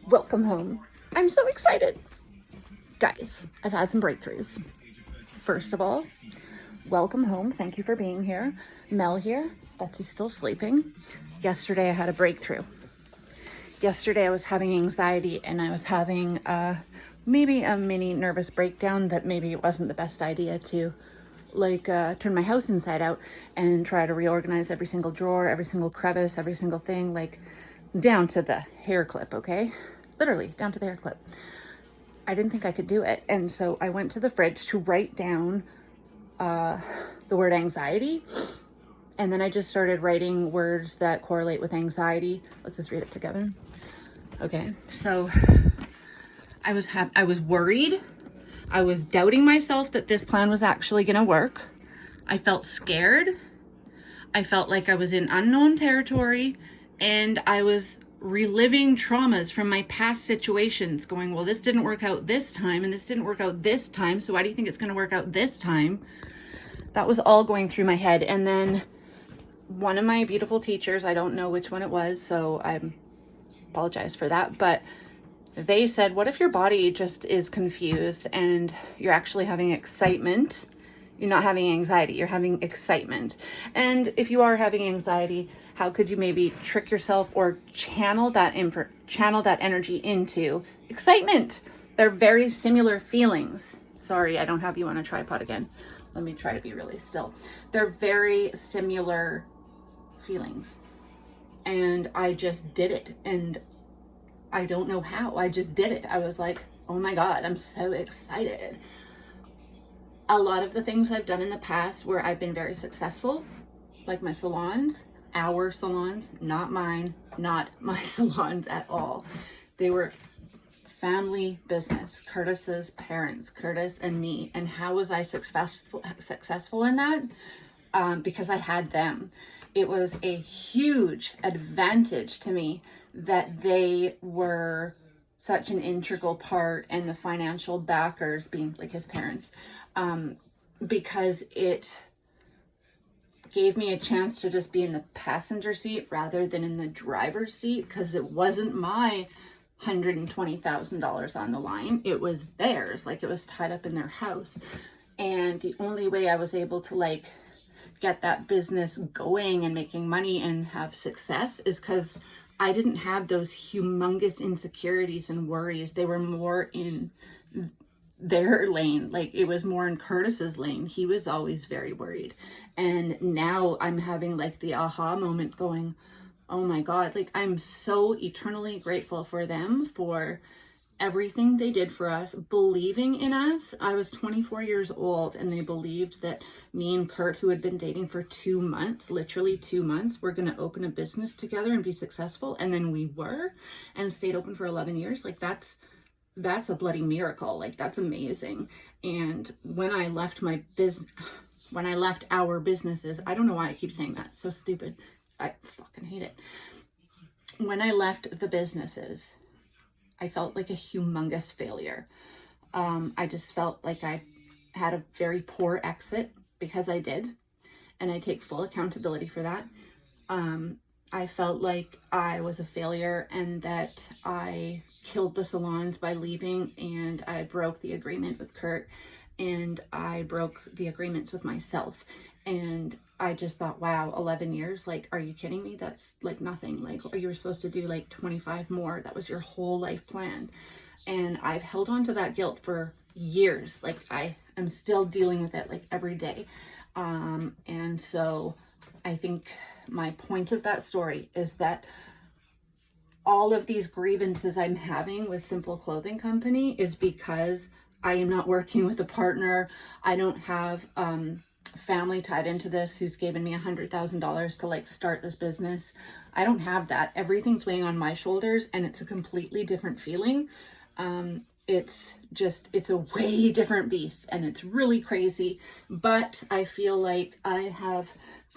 Welcome home. I'm so excited. Guys, I've had some breakthroughs. First of all, welcome home. Thank you for being here. Mel here. Betsy's still sleeping. Yesterday I had a breakthrough. Yesterday I was having anxiety and I was having maybe a mini nervous breakdown that maybe it wasn't the best idea to turn my house inside out and try to reorganize every single drawer, every single crevice, every single thing, like down to the hair clip, okay? Literally down to the hair clip. I didn't think I could do it. And so I went to the fridge to write down the word anxiety. And then I just started writing words that correlate with anxiety. Let's just read it together. Okay. So I was worried. I was doubting myself that this plan was actually going to work. I felt scared. I felt like I was in unknown territory, and I was reliving traumas from my past situations, going, well, this didn't work out this time, and this didn't work out this time, so why do you think it's going to work out this time? That was all going through my head. And then one of my beautiful teachers, I don't know which one it was, so I apologize for that, but they said, what if your body just is confused and you're actually having excitement? You're not having anxiety, you're having excitement. And if you are having anxiety, how could you maybe trick yourself or channel that energy into excitement? They're very similar feelings. Sorry, I don't have you on a tripod again. Let me try to be really still. They're very similar feelings. And I just did it. And I don't know how. I just did it. I was like, oh my God, I'm so excited. A lot of the things I've done in the past where I've been very successful, like my salons, our salons, not mine, not my salons at all. They were family business, Curtis's parents, Curtis and me. And how was I successful in that? Because I had them. It was a huge advantage to me that they were such an integral part, and the financial backers being like his parents, because it gave me a chance to just be in the passenger seat rather than in the driver's seat, because it wasn't my $120,000 on the line. It was theirs, like it was tied up in their house. And the only way I was able to get that business going and making money and have success is because I didn't have those humongous insecurities and worries. They were more in their lane. Like it was more in Curtis's lane. He was always very worried. And now I'm having the aha moment going, oh my God, I'm so eternally grateful for them, for everything they did for us, believing in us. I was 24 years old and they believed that me and Kurt, who had been dating for 2 months, literally 2 months, were going to open a business together and be successful. And then we were, and stayed open for 11 years. That's a bloody miracle. That's amazing. And when I left our businesses, I don't know why I keep saying that. So stupid. I fucking hate it. When I left the businesses, I felt like a humongous failure. I just felt like I had a very poor exit, because I did. And I take full accountability for that. I felt like I was a failure and that I killed the salons by leaving, and I broke the agreement with Kurt, and I broke the agreements with myself. And I just thought, wow, 11 years, are you kidding me? That's nothing. You were supposed to do 25 more. That was your whole life plan. And I've held on to that guilt for years. I am still dealing with it every day. And so I think my point of that story is that all of these grievances I'm having with Simple Clothing Company is because I am not working with a partner. I don't have family tied into this who's given me $100,000 to start this business. I don't have that. Everything's weighing on my shoulders, and it's a completely different feeling. It's a way different beast, and it's really crazy. But I feel like I have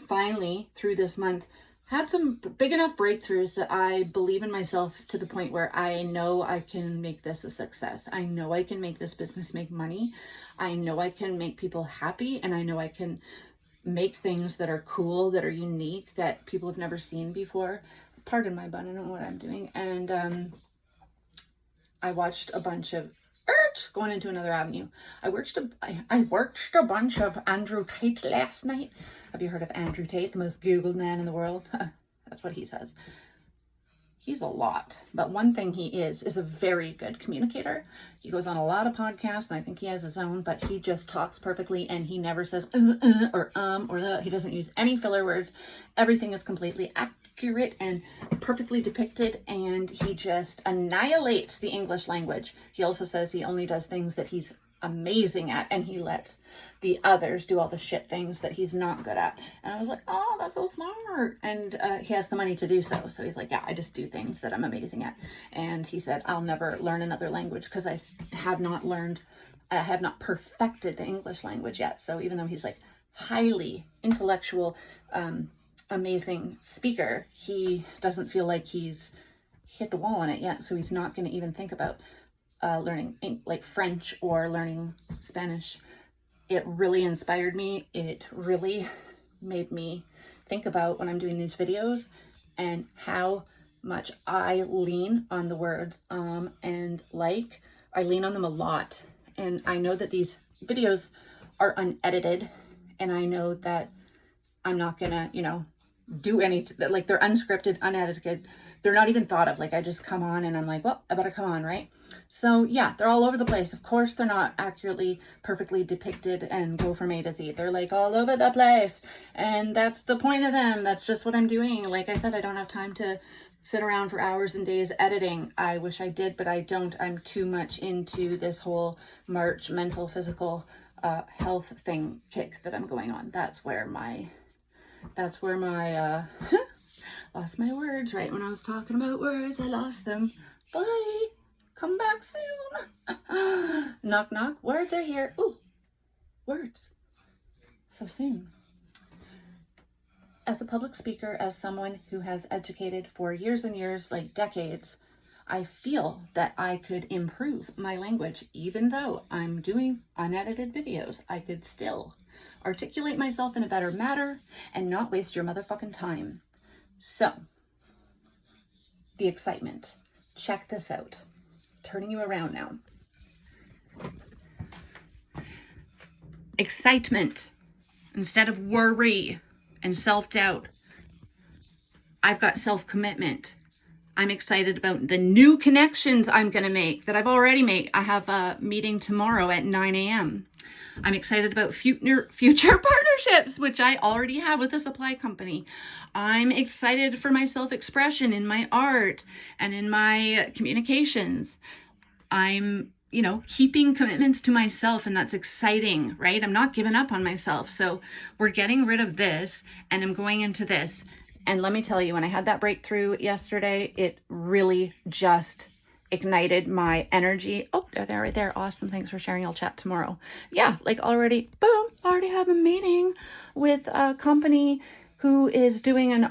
finally, through this month, had some big enough breakthroughs that I believe in myself to the point where I know I can make this a success. I know I can make this business make money. I know I can make people happy, and I know I can make things that are cool, that are unique, that people have never seen before. Pardon my bun, I don't know what I'm doing. And I watched a bunch of going into another avenue. I watched a bunch of Andrew Tate last night. Have you heard of Andrew Tate, the most Googled man in the world? That's what he says. He's a lot, but one thing he is a very good communicator. He goes on a lot of podcasts, and I think he has his own, but he just talks perfectly, and he never says or he doesn't use any filler words. Everything is completely accurate and perfectly depicted, and he just annihilates the English language. He also says he only does things that he's amazing at, and he lets the others do all the shit things that he's not good at. And I was like, oh, that's so smart. And he has the money to do so. So he's like, yeah, I just do things that I'm amazing at. And he said, I'll never learn another language because I have not perfected the English language yet. So even though he's like highly intellectual, amazing speaker, he doesn't feel like he's hit the wall on it yet. So he's not going to even think about learning like French or learning Spanish. It really inspired me. It really made me think about when I'm doing these videos and how much I lean on the words and like. I lean on them a lot. And I know that these videos are unedited, and I know that I'm not gonna, do anything, like they're unscripted, unedited. They're not even thought of. Like I just come on and I'm like, well, I better come on, right? So yeah, they're all over the place. Of course, they're not accurately, perfectly depicted and go from A to Z. They're like all over the place. And that's the point of them. That's just what I'm doing. Like I said, I don't have time to sit around for hours and days editing. I wish I did, but I don't. I'm too much into this whole March mental, physical health thing kick that I'm going on. That's where my lost my words right when I was talking about words. I lost them. Bye. Come back soon. Knock, knock. Words are here. Ooh, words. So soon. As a public speaker, as someone who has educated for years and years, like decades, I feel that I could improve my language. Even though I'm doing unedited videos, I could still articulate myself in a better manner and not waste your motherfucking time. So, the excitement. Check this out. Turning you around now. Excitement instead of worry and self-doubt. I've got self-commitment. I'm excited about the new connections I'm going to make that I've already made. I have a meeting tomorrow at 9 a.m. I'm excited about future partnerships, which I already have with a supply company. I'm excited for my self-expression in my art and in my communications. I'm, keeping commitments to myself, and that's exciting, right? I'm not giving up on myself. So we're getting rid of this, and I'm going into this. And let me tell you, when I had that breakthrough yesterday, it really just ignited my energy. Oh, they're there right there. Awesome. Thanks for sharing. I'll chat tomorrow. Yeah, like already, boom, already have a meeting with a company who is doing an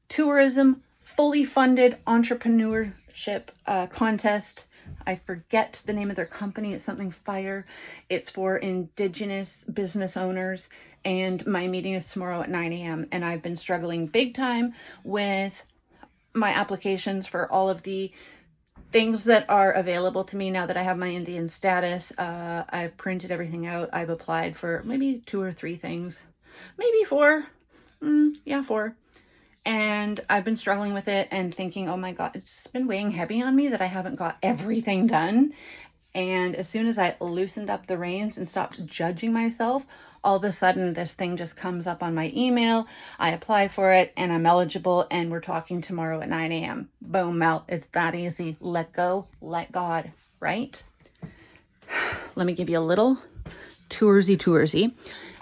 tourism, fully funded entrepreneurship contest. I forget the name of their company. It's something fire. It's for Indigenous business owners. And my meeting is tomorrow at 9 a.m. And I've been struggling big time with my applications for all of the things that are available to me now that I have my Indian status. I've printed everything out. I've applied for maybe 2 or 3 things, maybe 4. 4. And I've been struggling with it and thinking, oh my God, it's been weighing heavy on me that I haven't got everything done. And as soon as I loosened up the reins and stopped judging myself, all of a sudden this thing just comes up on my email. I apply for it and I'm eligible, and we're talking tomorrow at 9 a.m. Boom, Mel. It's that easy. Let go, let God, right? Let me give you a little toursy.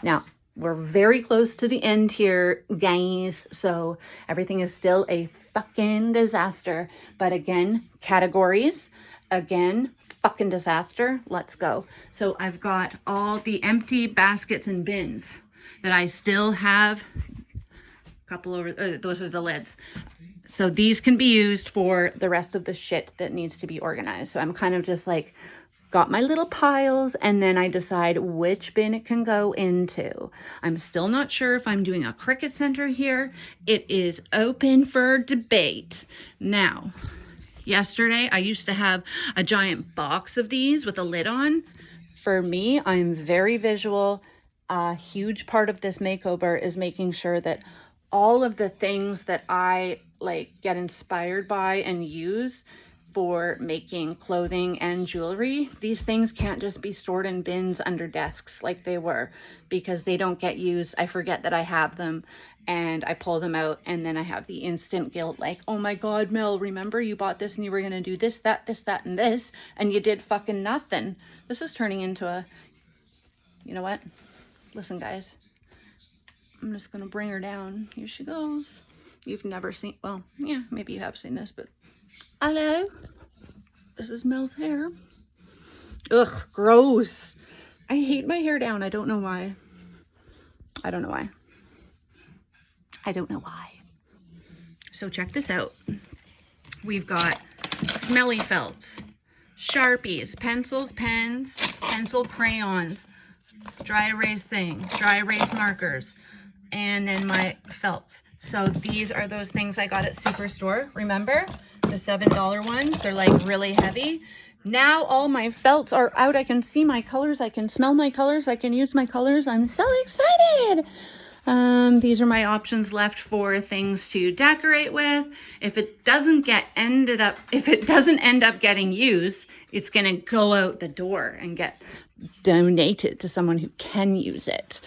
Now, we're very close to the end here, guys. So everything is still a fucking disaster. But again, categories. Again, fucking disaster. Let's go. So I've got all the empty baskets and bins that I still have. A couple over, those are the lids. So these can be used for the rest of the shit that needs to be organized. So I'm kind of just like, got my little piles, and then I decide which bin it can go into. I'm still not sure if I'm doing a cricket center here. It is open for debate. Now, yesterday. I used to have a giant box of these with a lid on. For me, I'm very visual. A huge part of this makeover is making sure that all of the things that I like get inspired by and use for making clothing and jewelry, these things can't just be stored in bins under desks like they were, because they don't get used. I forget that I have them and I pull them out, and then I have the instant guilt like, oh my God, Mel, remember you bought this and you were gonna do this, that, and this, and you did fucking nothing. This is turning into a, you know what? Listen, guys, I'm just gonna bring her down. Here she goes. You've never seen, well, yeah, maybe you have seen this, but hello, this is Mel's hair. Ugh, gross. I hate my hair down. I don't know why. I don't know why. I don't know why. So check this out. We've got smelly felts, Sharpies, pencils, pens, pencil crayons, dry erase thing, dry erase markers, and then my felts. So these are those things I got at Superstore. Remember the $7 ones? They're like really heavy. Now all my felts are out. I can see my colors. I can smell my colors. I can use my colors. I'm so excited. These are my options left for things to decorate with. If it doesn't end up getting used, it's gonna go out the door and get donated to someone who can use it.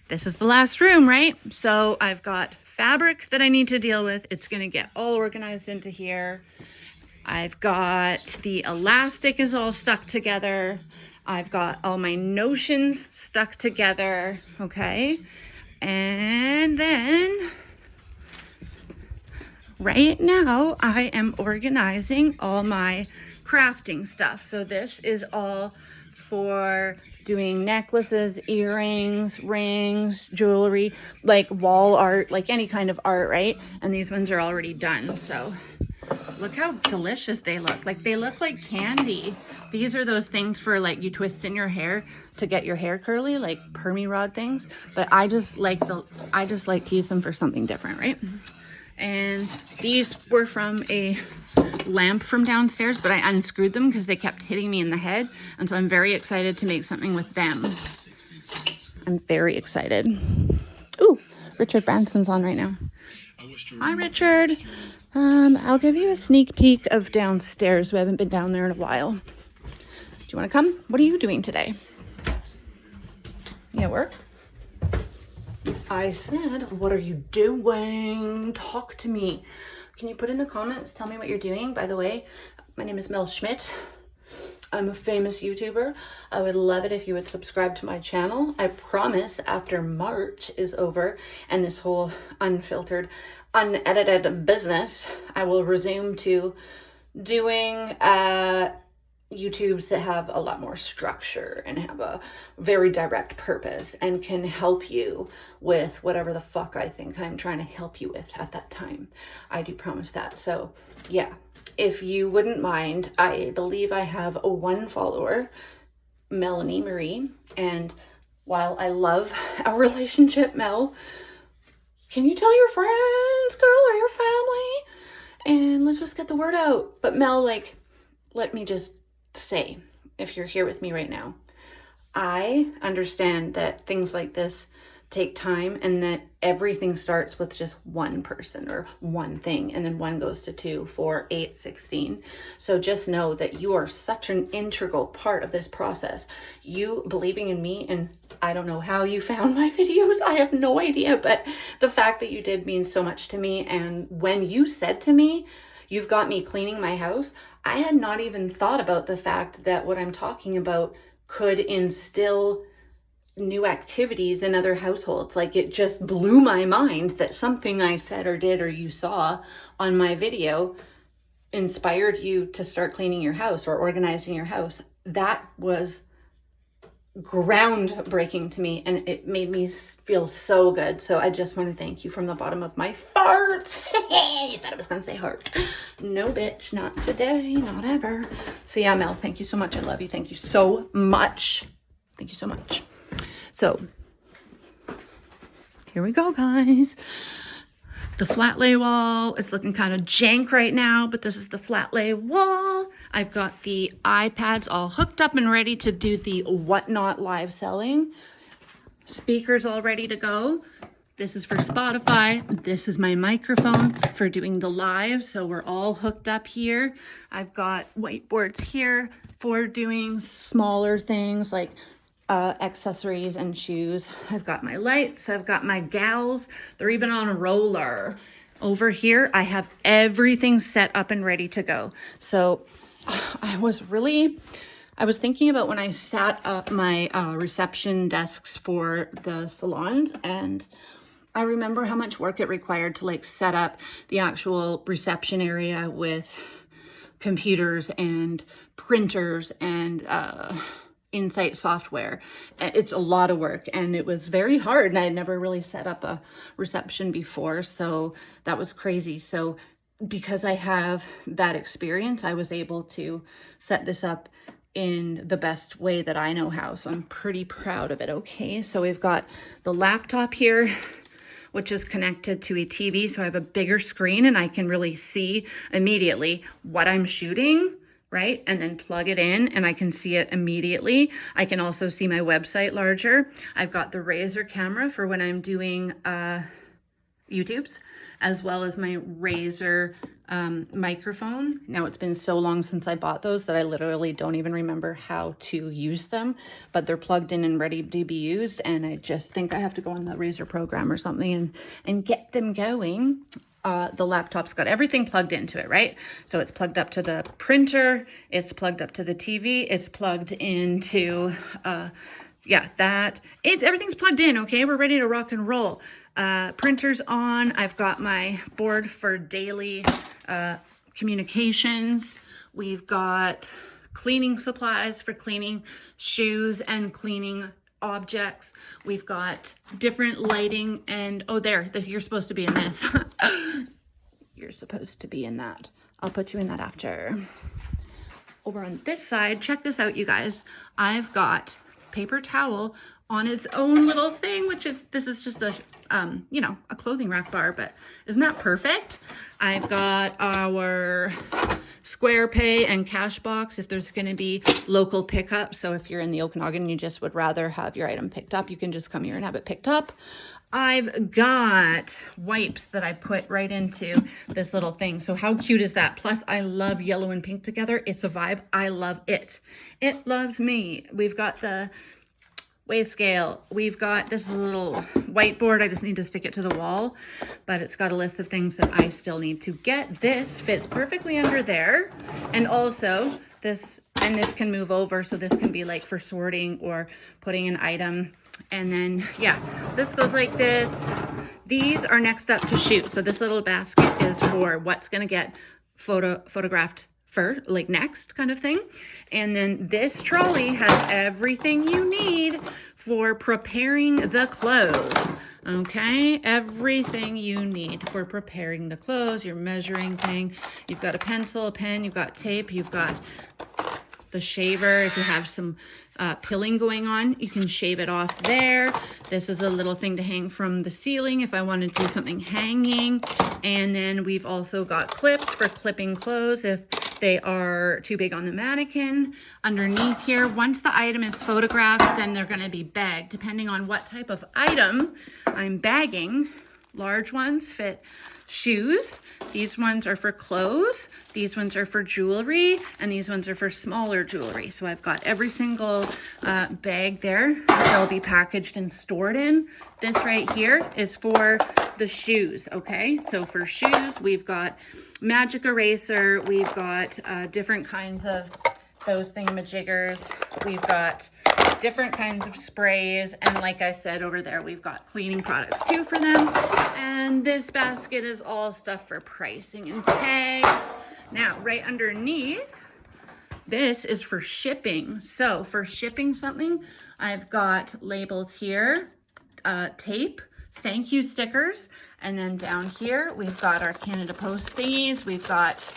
This is the last room, right? So I've got fabric that I need to deal with. It's gonna get all organized into here. I've got the elastic is all stuck together. I've got all my notions stuck together, okay? And then right now I am organizing all my crafting stuff. So this is all for doing necklaces, earrings, rings, jewelry, like wall art, like any kind of art, right? And these ones are already done. So look how delicious they look. Like they look like candy. These are those things for like you twist in your hair to get your hair curly, like permy rod things. But I just like to use them for something different, right? And these were from a lamp from downstairs, but I unscrewed them because they kept hitting me in the head. And so I'm very excited to make something with them. I'm very excited. Ooh, Richard Branson's on right now. Hi, Richard. I'll give you a sneak peek of downstairs. We haven't been down there in a while. Do you want to come? What are you doing today? You at work? I said, what are you doing? Talk to me. Can you put in the comments, tell me what you're doing? By the way, my name is Mel Schmidt. I'm a famous YouTuber. I would love it if you would subscribe to my channel. I promise after March is over and this whole unfiltered, unedited business, I will resume to doing YouTubes that have a lot more structure and have a very direct purpose and can help you with whatever the fuck I think I'm trying to help you with at that time. I do promise that. So yeah, if you wouldn't mind, I believe I have one follower, Melanie Marie, and while I love our relationship, Mel, can you tell your friends, girl, or your family, and let's just get the word out. But Mel, like, let me just say, if you're here with me right now, I understand that things like this take time and that everything starts with just one person or one thing, and then one goes to 2, 4, 8, 16. So just know that you are such an integral part of this process. You believing in me, and I don't know how you found my videos. I have no idea, but the fact that you did means so much to me. And when you said to me, you've got me cleaning my house, I had not even thought about the fact that what I'm talking about could instill new activities in other households. Like, it just blew my mind that something I said or did or you saw on my video inspired you to start cleaning your house or organizing your house. That was groundbreaking to me, and it made me feel so good. So I just want to thank you from the bottom of my fart. You thought I was gonna say heart. No, bitch, not today, not ever. So yeah, Mel, thank you so much. I love you. Thank you so much. Thank you so much. So here we go, guys. the flat lay wall. It's looking kind of jank right now, but this is the flat lay wall. I've got the iPads all hooked up and ready to do the Whatnot live selling. Speakers all ready to go. This is for Spotify. This is my microphone for doing the live. So we're all hooked up here. I've got whiteboards here for doing smaller things like accessories and shoes. I've got my lights. I've got my gals. They're even on a roller. Over here, I have everything set up and ready to go. So I was thinking about when I sat up my reception desks for the salons, and I remember how much work it required to like set up the actual reception area with computers and printers and Insight software. It's a lot of work and it was very hard, and I had never really set up a reception before, so that was crazy. So because I have that experience, I was able to set this up in the best way that I know how. So I'm pretty proud of it. Okay, so we've got the laptop here, which is connected to a TV. So I have a bigger screen and I can really see immediately what I'm shooting, right? And then plug it in and I can see it immediately. I can also see my website larger. I've got the Razer camera for when I'm doing YouTubes, as well as my Razer microphone. Now, it's been so long since I bought those that I literally don't even remember how to use them, but they're plugged in and ready to be used. And I just think I have to go on the Razer program or something and get them going. The laptop's got everything plugged into it, right? So it's plugged up to the printer, it's plugged up to the TV, it's plugged into, everything's plugged in, okay? We're ready to rock and roll. Printer's on. I've got my board for daily communications. We've got cleaning supplies for cleaning shoes and cleaning objects. We've got different lighting and you're supposed to be in this. You're supposed to be in that. I'll put you in that after. Over on this side, check this out, you guys. I've got paper towel on its own little thing, this is just a clothing rack bar, but isn't that perfect? I've got our Square Pay and cash box if there's going to be local pickup. So if you're in the Okanagan and you just would rather have your item picked up, you can just come here and have it picked up. I've got wipes that I put right into this little thing. So how cute is that? Plus, I love yellow and pink together. It's a vibe. I love it. It loves me. We've got the weigh scale. We've got this little whiteboard. I just need to stick it to the wall, but it's got a list of things that I still need to get. This fits perfectly under there. And also this can move over. So this can be like for sorting or putting an item. And then, this goes like this. These are next up to shoot. So this little basket is for what's going to get photographed first, like next kind of thing. And then this trolley has everything you need for preparing the clothes. Okay, everything you need for preparing the clothes, your measuring thing. You've got a pencil, a pen, you've got tape, you've got the shaver. If you have some pilling going on, you can shave it off there. This is a little thing to hang from the ceiling if I want to do something hanging. And then we've also got clips for clipping clothes if they are too big on the mannequin. Underneath here, once the item is photographed, then they're going to be bagged. Depending on what type of item I'm bagging, large ones fit shoes. These ones are for clothes. These ones are for jewelry. And these ones are for smaller jewelry. So I've got every single bag there that they'll be packaged and stored in. This right here is for the shoes, okay? So for shoes, we've got magic eraser. We've got different kinds of those thingamajiggers. We've got different kinds of sprays. And like I said, over there, we've got cleaning products too for them. And this basket is all stuff for pricing and tags. Now, right underneath, this is for shipping. So for shipping something, I've got labels here, tape, thank you stickers. And then down here, we've got our Canada Post thingies. We've got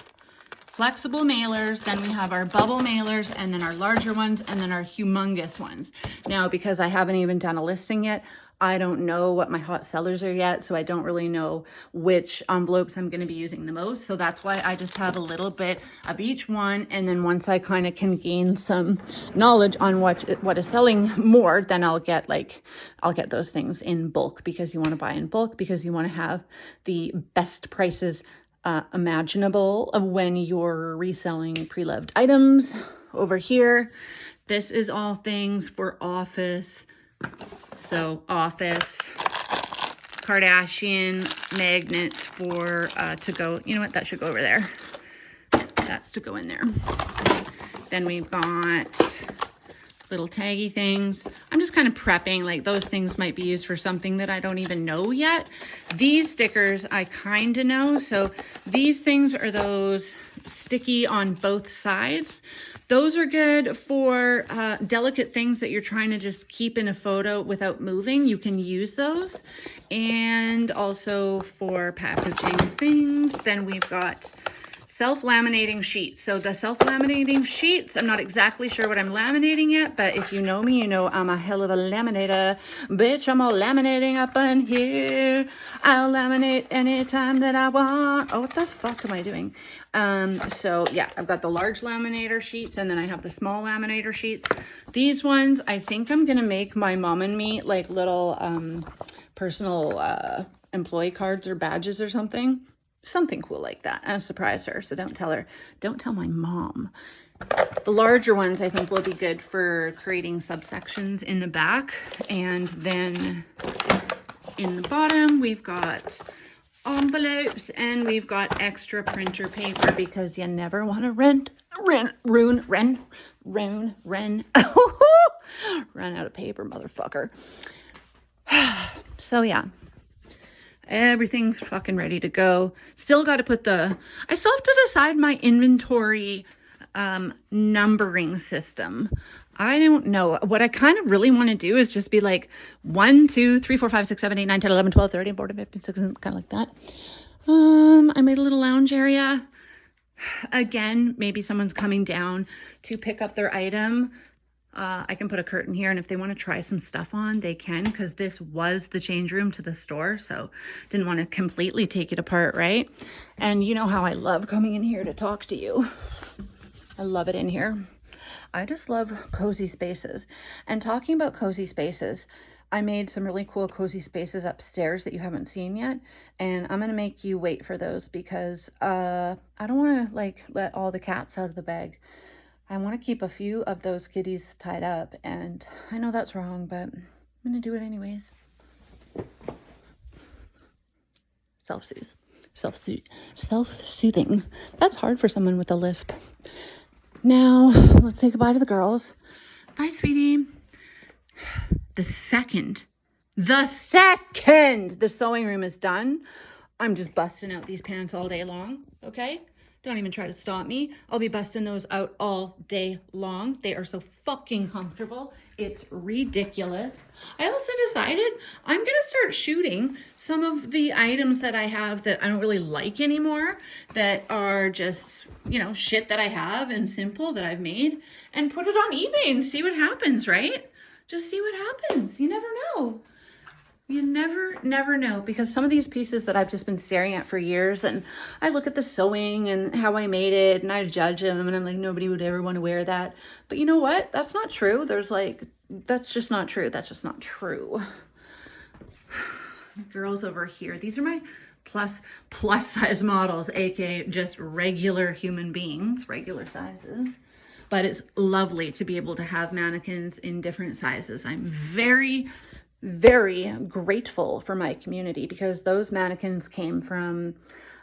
flexible mailers, then we have our bubble mailers, and then our larger ones, and then our humongous ones. Now, because I haven't even done a listing yet, I don't know what my hot sellers are yet, so I don't really know which envelopes I'm going to be using the most. So that's why I just have a little bit of each one. And then once I kind of can gain some knowledge on what is selling more, then I'll get those things in bulk, because you want to buy in bulk, because you want to have the best prices imaginable of when you're reselling pre-loved items. Over here, this is all things for office. So office, Kardashian magnets for to go. You know what? That should go over there. That's to go in there. Then we've got little taggy things. I'm just kind of prepping, like those things might be used for something that I don't even know yet. These stickers I kind of know. So these things are those sticky on both sides. Those are good for delicate things that you're trying to just keep in a photo without moving. You can use those. And also for packaging things. Then we've got self-laminating sheets. So the self-laminating sheets, I'm not exactly sure what I'm laminating yet, but if you know me, you know I'm a hell of a laminator. Bitch, I'm all laminating up in here. I'll laminate anytime that I want. Oh, what the fuck am I doing? So yeah, I've got the large laminator sheets, and then I have the small laminator sheets. These ones, I think I'm gonna make my mom and me like little personal employee cards or badges or something. Something cool like that, and surprise her. So don't tell my mom. The larger ones I think will be good for creating subsections in the back. And then in the bottom we've got envelopes, and we've got extra printer paper, because you never want to run out of paper, motherfucker. So yeah, everything's fucking ready to go. Still got to put I still have to decide my inventory numbering system. I don't know. What I kind of really want to do is just be like 1, 2, 3, 4, 5, 6, 7, 8, 9, 10, 11, 12, 13, 14, 15, 16, kind of like that. I made a little lounge area. Again, maybe someone's coming down to pick up their item. I can put a curtain here, and if they want to try some stuff on, they can, because this was the change room to the store, so didn't want to completely take it apart, right? And you know how I love coming in here to talk to you. I love it in here. I just love cozy spaces. And talking about cozy spaces, I made some really cool cozy spaces upstairs that you haven't seen yet, and I'm gonna make you wait for those, because I don't want to like let all the cats out of the bag. I want to keep a few of those kitties tied up, and I know that's wrong, but I'm going to do it anyways. Self-soothing. That's hard for someone with a lisp. Now, let's say goodbye to the girls. Bye, sweetie. The second the sewing room is done, I'm just busting out these pants all day long, okay? Don't even try to stop me. I'll be busting those out all day long. They are so fucking comfortable. It's ridiculous. I also decided I'm going to start shooting some of the items that I have that I don't really like anymore, that are just, you know, shit that I have and simple that I've made, and put it on eBay and see what happens, right? Just see what happens. You never know. You never know, because some of these pieces that I've just been staring at for years, and I look at the sewing and how I made it, and I judge them, and I'm like, nobody would ever want to wear that. But you know what? That's not true. That's just not true. That's just not true. Girls over here, these are my plus size models, aka just regular human beings, regular sizes. But it's lovely to be able to have mannequins in different sizes. I'm very grateful for my community, because those mannequins came from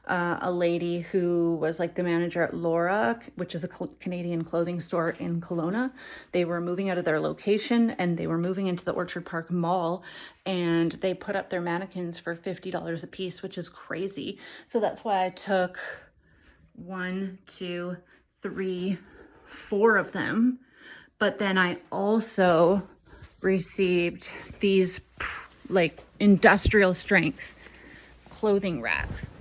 a lady who was like the manager at Laura, which is a Canadian clothing store in Kelowna. They were moving out of their location, and they were moving into the Orchard Park Mall, and they put up their mannequins for $50 a piece, which is crazy. So that's why I took 1, 2, 3, 4 of them. But then I also received these like industrial strength clothing racks.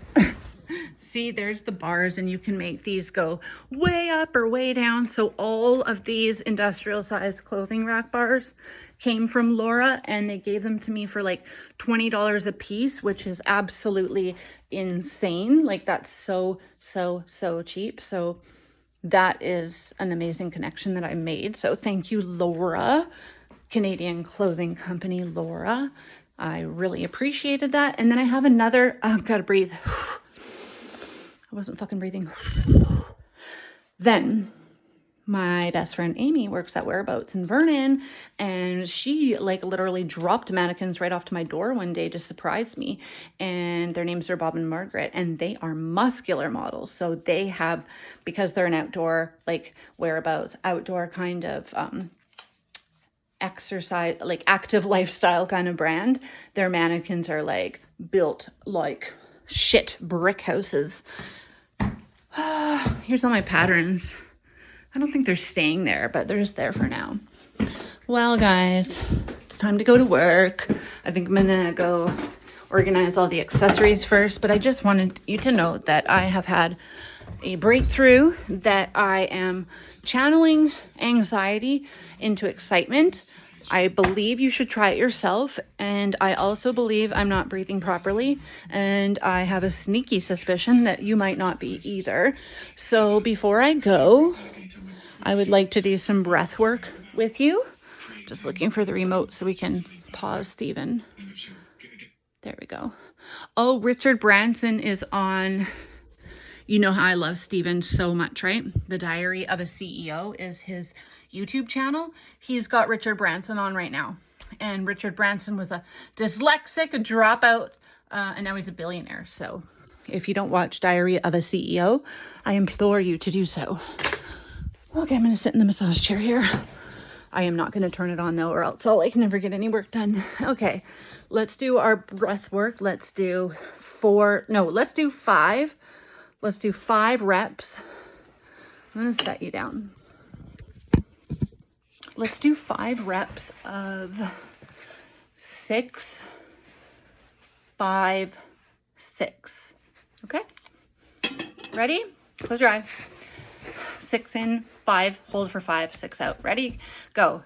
See, there's the bars, and you can make these go way up or way down. So all of these industrial size clothing rack bars came from Laura, and they gave them to me for like $20 a piece, which is absolutely insane. Like that's so cheap. So that is an amazing connection that I made. So thank you, Laura, Canadian clothing company, Laura. I really appreciated that. And then I have another, oh, gotta breathe. I wasn't fucking breathing. Then my best friend Amy works at Whereabouts in Vernon, and she like literally dropped mannequins right off to my door one day to surprise me. And their names are Bob and Margaret, and they are muscular models. So they have, because they're an outdoor, like Whereabouts, outdoor kind of exercise, like active lifestyle kind of brand, their mannequins are like built like shit brick houses. Here's all my patterns. I don't think they're staying there, but they're just there for now. Well, guys, it's time to go to work. I think I'm gonna go organize all the accessories first, but I just wanted you to know that I have had a breakthrough, that I am channeling anxiety into excitement. I believe you should try it yourself, and I also believe I'm not breathing properly, and I have a sneaky suspicion that you might not be either. So before I go, I would like to do some breath work with you. Just looking for the remote so we can pause Stephen. There we go. Oh, Richard Branson is on. You know how I love Stephen so much, right? The Diary of a CEO is his YouTube channel. He's got Richard Branson on right now. And Richard Branson was a dyslexic dropout, and now he's a billionaire. So if you don't watch Diary of a CEO, I implore you to do so. Okay, I'm going to sit in the massage chair here. I am not going to turn it on though, or else I'll like never get any work done. Okay, let's do our breath work. Let's do 5. Let's do 5 reps. I'm going to set you down. Let's do 5 reps of 6, 5, 6. Okay? Ready? Close your eyes. 6 in, 5, hold for 5, 6 out. Ready? Go.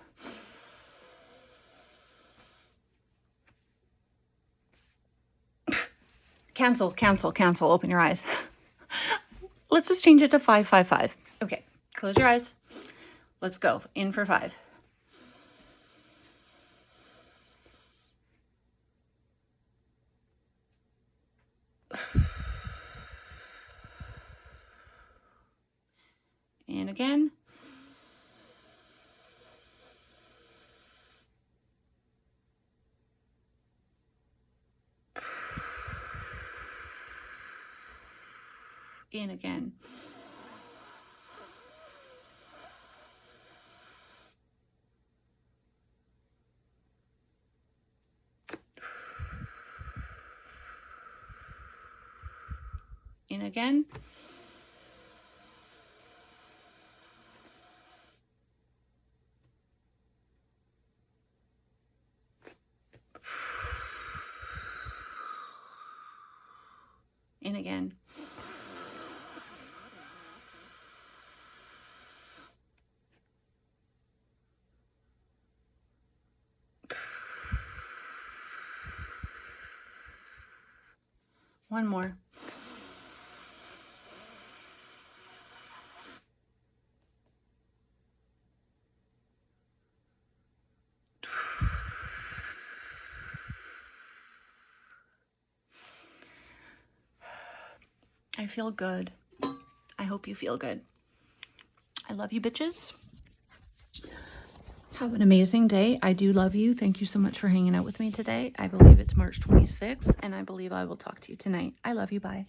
Cancel. Open your eyes. Let's just change it to 5, 5, 5. Okay, close your eyes. Let's go. In for 5. And again. In again. In again. In again. One more. I feel good. I hope you feel good. I love you, bitches. Have an amazing day. I do love you. Thank you so much for hanging out with me today. I believe it's March 26th, and I believe I will talk to you tonight. I love you. Bye.